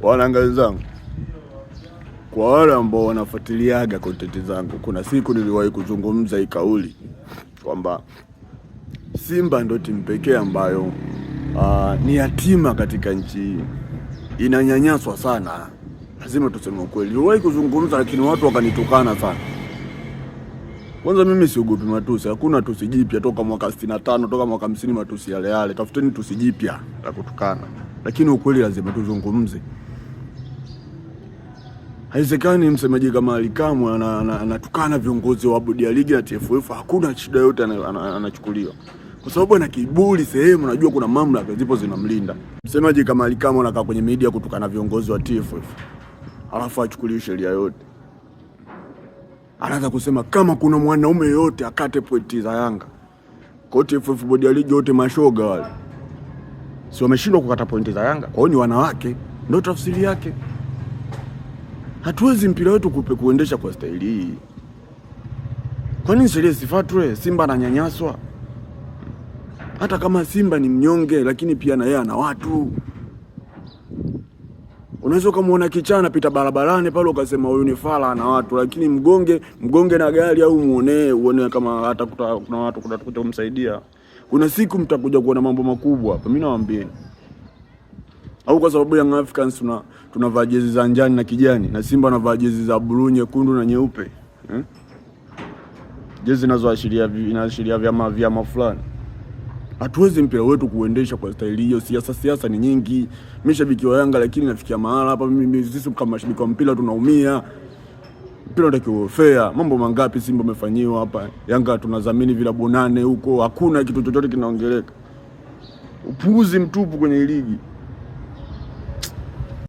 Wanangazi zangu, kwa wale ambao wanafuatiliaga content zangu, kuna siku niliwahi kuzungumza hii kauli kwamba Simba ndio timu pekee ambayo ni yatima katika nchi, inanyanyaswa sana. Lazima tuseme ukweli. Niliwahi kuzungumza lakini watu wakanitukana sana. Kwanza mimi siogopi matusi, hakuna tusi jipya toka mwaka 65, toka mwaka 50 matusi yale yale. Tafuteni tusi jipya la kutukana. Lakini ukweli lazima tuzungumze. Haiwezekani msemaji kama Ally Kamwe anatukana viongozi wa bodi ya ligi na TFF, hakuna shida yote anachukuliwa. Kwa sababu ana kiburi sehemu, najua kuna mamlaka zipo zinamlinda. Msemaji kama Ally Kamwe anakaa kwenye media kutukana viongozi wa TFF, alafu achukuliwe sheria yote. Anaanza kusema kama kuna mwanaume yote akate pointi za Yanga. Kwa TFF bodi ya ligi yote mashoga wale. Si wameshindwa kukata pointi za Yanga? Kwa hiyo ni wanawake, ndio tafsiri yake. Hatuwezi mpira wetu kuendesha kwa staili hii. Kwa nini sheria sifuatwe? Simba ananyanyaswa. Hata kama Simba ni mnyonge, lakini pia na yeye ana watu. Unaweza kumuona kichana pita barabarani pale ukasema huyu ni fala na watu, lakini mgonge na gari au uone kama hata kuna watu kutakuja kumsaidia. Kuna siku mtakuja kuona mambo makubwa hapa, mimi nawaambia. Au kwa sababu Young Africans tunavaa jezi za njano na kijani na Simba anavaa jezi za blue, nyekundu na nyeupe. Jezi zinazoashiria vyama fulani. Hatuwezi mpira wetu kuendesha kwa staili hiyo. Siasa ni nyingi. Mimi shabiki wa Yanga, lakini nafikia mahala hapa mimi sisi kama mashabiki wa mpira tunaumia. Mpira unatakiwa fair. Mambo mangapi Simba umefanyiwa hapa? Yanga tunadhamini vilabu 8 huko, hakuna kitu chochote kinaongeleka. Upuuzi mtupu kwenye ligi.